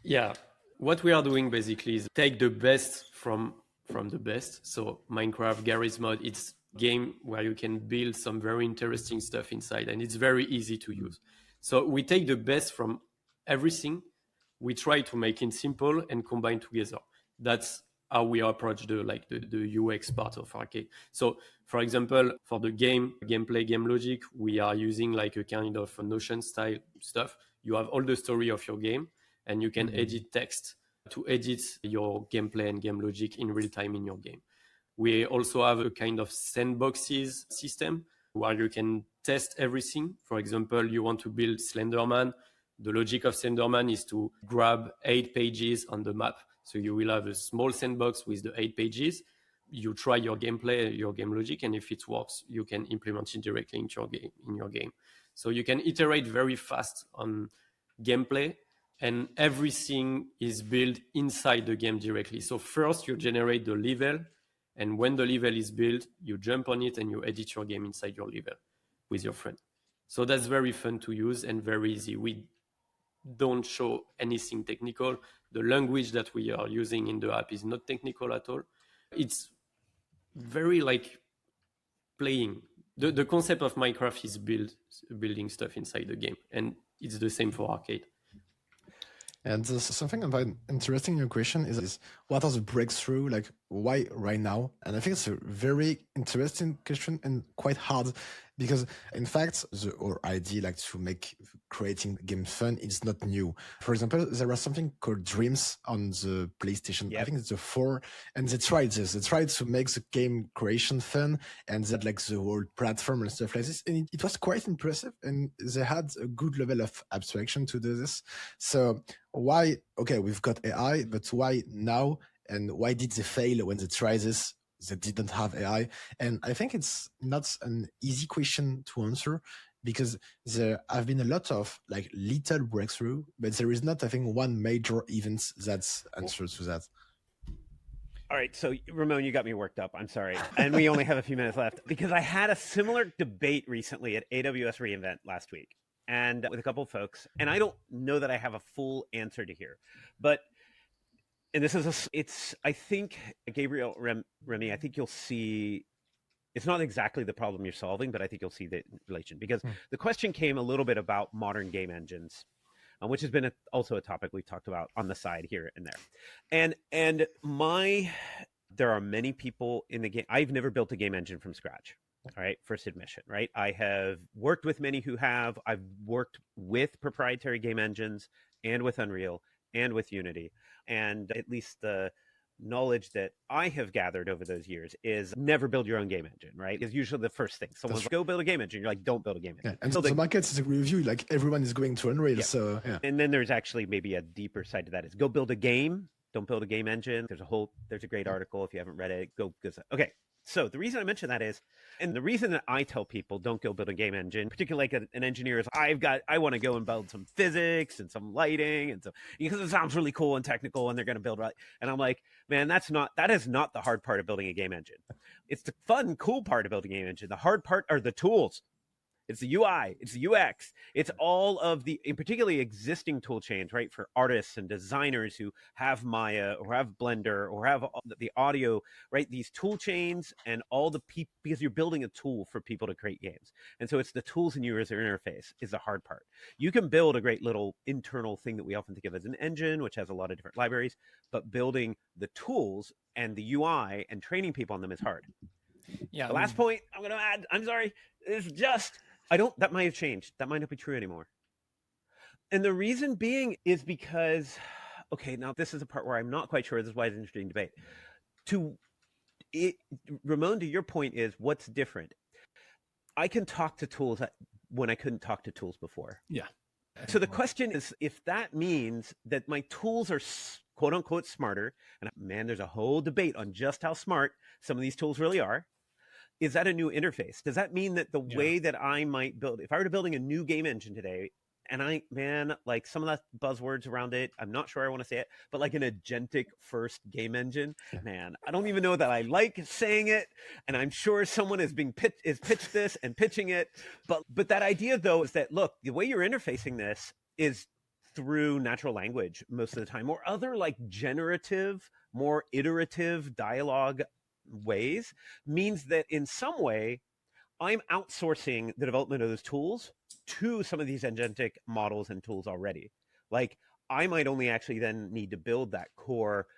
yeah. What we are doing basically is take the best from the best. So Minecraft Garry's Mod, it's game where you can build some very interesting stuff inside, and it's very easy to use. So we take the best from everything. We try to make it simple and combine together. That's how we approach the UX part of Arcade. So for example, for the gameplay, game logic, we are using like a kind of a Notion style stuff. You have all the story of your game and you can edit text to edit your gameplay and game logic in real time in your game. We also have a kind of sandboxes system where you can test everything. For example, you want to build Slenderman. The logic of Slenderman is to grab 8 pages on the map. So you will have a small sandbox with the 8 pages. You try your gameplay, your game logic, and if it works, you can implement it directly into your game. So you can iterate very fast on gameplay, and everything is built inside the game directly. So first you generate the level, and when the level is built, you jump on it and you edit your game inside your level with your friend. So that's very fun to use and very easy. We don't show anything technical. The language that we are using in the app is not technical at all. It's very like playing. The concept of Minecraft is building stuff inside the game, and it's the same for Arcade. And something about interesting in your question is what are the breakthrough? Like why right now? And I think it's a very interesting question and quite hard because in fact the whole idea like to make creating game fun is not new. For example, there was something called Dreams on the PlayStation. Yep. I think it's the 4, and they tried this. They tried to make the game creation fun, and that like the whole platform and stuff like this. And it was quite impressive, and they had a good level of abstraction to do this. So why? Okay, we've got AI, but why now? And why did they fail when they tried this? They didn't have AI. And I think it's not an easy question to answer because there have been a lot of like little breakthrough, but there is not, I think, one major event that's answer to that. All right, so Ramon, you got me worked up. I'm sorry. And we only have a few minutes left because I had a similar debate recently at AWS reInvent last week and with a couple of folks. And I don't know that I have a full answer to here, but and this is it's, I think, Gabriel, Remi, I think you'll see, it's not exactly the problem you're solving, but I think you'll see the relation, because the question came a little bit about modern game engines, which has been also a topic we've talked about on the side here and there. And there are many people in the game. I've never built a game engine from scratch. All right, first admission, right? I have worked with many who have. I've worked with proprietary game engines and with Unreal and with Unity. And at least the knowledge that I have gathered over those years is never build your own game engine, right? Is usually the first thing. Someone's like, go build a game engine. You're like, don't build a game engine. Yeah. And the market is agree with you. Like everyone is going to Unreal. Yeah. So yeah. And then there's actually maybe a deeper side to that is go build a game. Don't build a game engine. There's a great article. If you haven't read it, go. Okay. So the reason I mention that is, and the reason that I tell people don't go build a game engine, particularly like an engineer, is I want to go and build some physics and some lighting and so, because it sounds really cool and technical and they're going to build right. And I'm like, man, that is not the hard part of building a game engine. It's the fun, cool part of building a game engine. The hard part are the tools. It's the UI, it's the UX, it's all of the, in particularly existing tool chains, right? For artists and designers who have Maya or have Blender or have the audio, right? These tool chains and all the people, because you're building a tool for people to create games. And so it's the tools and user interface is the hard part. You can build a great little internal thing that we often think of as an engine, which has a lot of different libraries, but building the tools and the UI and training people on them is hard. Yeah. The last point I'm going to add, I'm sorry, is just, that might have changed. That might not be true anymore. And the reason being is because, okay, now this is a part where I'm not quite sure. This is why it's an interesting debate. Ramon, to your point is what's different. I can talk to tools when I couldn't talk to tools before. Yeah. So the question is, if that means that my tools are quote unquote smarter, and man, there's a whole debate on just how smart some of these tools really are. Is that a new interface? Does that mean that the way that I might build, if I were to building a new game engine today, and like some of the buzzwords around it, I'm not sure I want to say it, but like an agentic first game engine, man, I don't even know that I like saying it. And I'm sure someone is pitched this and pitching it. But that idea though, is that, look, the way you're interfacing this is through natural language most of the time, or other like generative, more iterative dialogue ways, means that in some way I'm outsourcing the development of those tools to some of these agentic models and tools already. Like I might only actually then need to build that core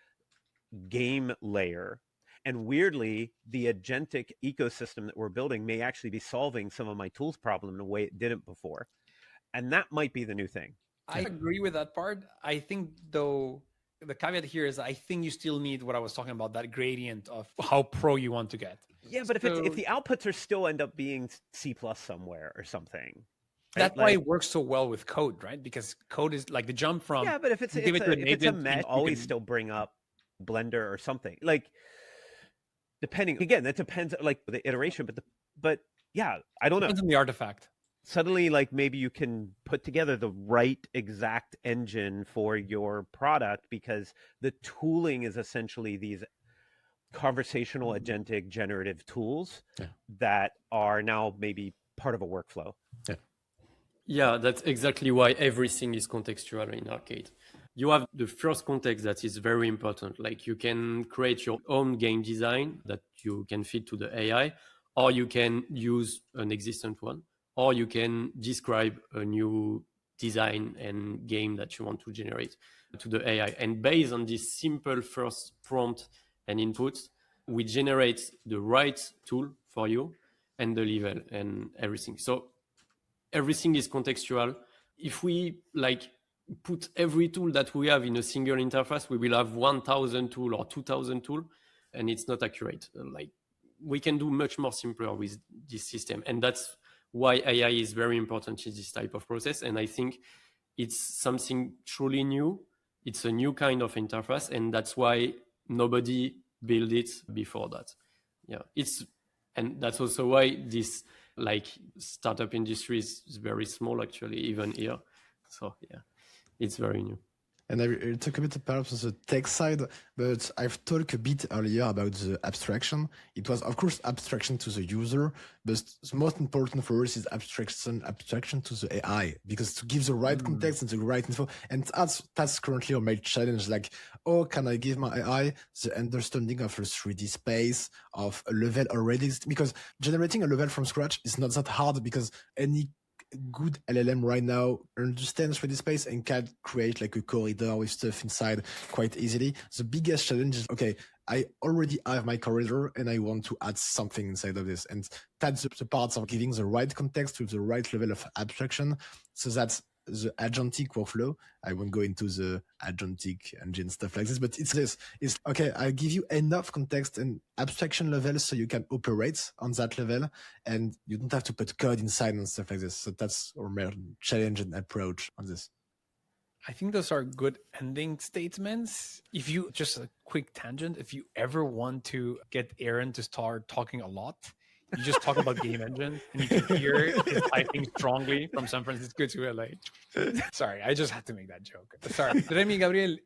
game layer. And weirdly, the agentic ecosystem that we're building may actually be solving some of my tools problem in a way it didn't before. And that might be the new thing. I agree with that part. I think though, the caveat here is I think you still need what I was talking about, that gradient of how pro you want to get. Yeah, but if the outputs are still end up being C+ somewhere or something. Right? That's why it works so well with code, right? Because code is like the jump from. Yeah, but if it's a mesh, always still bring up Blender or something. Like depending, again, that depends like the iteration, but yeah, I don't know. Depends on the artifact. Suddenly, like maybe you can put together the right exact engine for your product because the tooling is essentially these conversational agentic generative tools that are now maybe part of a workflow. Yeah, that's exactly why everything is contextual in Arcade. You have the first context that is very important. Like you can create your own game design that you can feed to the AI, or you can use an existent one, or you can describe a new design and game that you want to generate to the AI. And based on this simple first prompt and inputs, we generate the right tool for you and the level and everything. So everything is contextual. If we like put every tool that we have in a single interface, we will have 1,000 tool or 2,000 tool, and it's not accurate. Like we can do much more simpler with this system. And that's why AI is very important in this type of process. And I think it's something truly new. It's a new kind of interface. And that's why nobody built it before that. Yeah, and that's also why this like startup industry is very small, actually, even here. So yeah, it's very new. And I will talk a bit perhaps on the tech side, but I've talked a bit earlier about the abstraction. It was, of course, abstraction to the user, but the most important for us is abstraction to the AI, because to give the right context and the right info, and that's currently our main challenge. Like, oh, can I give my AI the understanding of a 3D space, of a level already? Because generating a level from scratch is not that hard, because any good LLM right now understands 3D space and can create like a corridor with stuff inside quite easily. The biggest challenge is, okay, I already have my corridor and I want to add something inside of this. And that's the parts of giving the right context with the right level of abstraction. So that's the agentic workflow. I won't go into the agentic engine stuff like this, but it's this. It's okay, I give you enough context and abstraction level so you can operate on that level and you don't have to put code inside and stuff like this. So that's our main challenge and approach on this. I think those are good ending statements. If you, just a quick tangent, if you ever want to get Aaron to start talking a lot, you just talk about game engine and you can hear his typing strongly from San Francisco to LA. Sorry, I just had to make that joke. Sorry. Remi, Gabriel,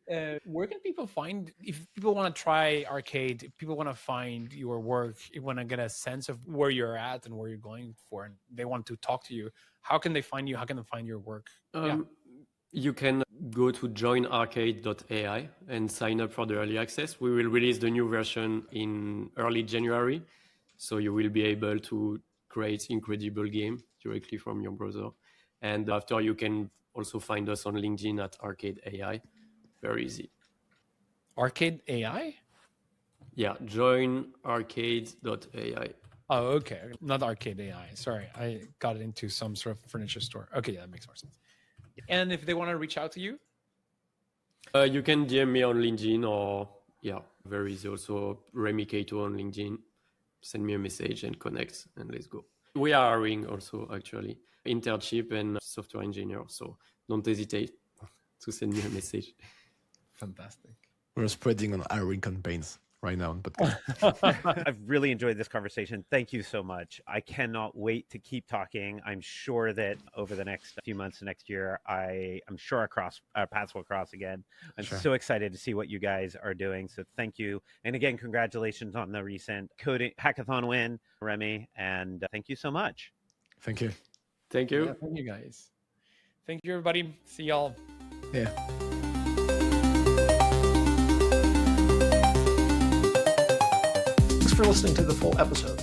where can people find, if people want to try Arcade, if people want to find your work, you want to get a sense of where you're at and where you're going for, and they want to talk to you, how can they find you? How can they find your work? You can go to joinarcade.ai and sign up for the early access. We will release the new version in early January. So you will be able to create incredible game directly from your browser. And after, you can also find us on LinkedIn at Arcade.ai. Very easy. Arcade.ai? Yeah, join arcade.ai. Oh, okay. Not Arcade.ai. Sorry, I got it into some sort of furniture store. Okay, yeah, that makes more sense. And if they want to reach out to you? You can DM me on LinkedIn or, very easy. Also, Remi Kaito on LinkedIn. Send me a message and connect and let's go. We are hiring also, actually, internship and software engineer. So don't hesitate to send me a message. Fantastic. We're spreading on hiring campaigns right now on podcast. I've really enjoyed this conversation. Thank you so much. I cannot wait to keep talking. I'm sure that over the next few months, next year, I'm sure our paths will cross again. I'm so excited to see what you guys are doing. So thank you. And again, congratulations on the recent coding hackathon win, Remi. And thank you so much. Thank you. Thank you. Yeah, thank you, guys. Thank you, everybody. See y'all. Yeah. For listening to the full episode.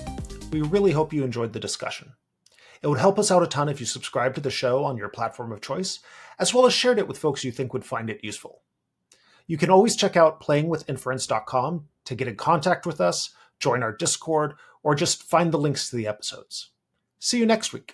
We really hope you enjoyed the discussion. It would help us out a ton if you subscribed to the show on your platform of choice, as well as shared it with folks you think would find it useful. You can always check out playingwithinference.com to get in contact with us, join our Discord, or just find the links to the episodes. See you next week.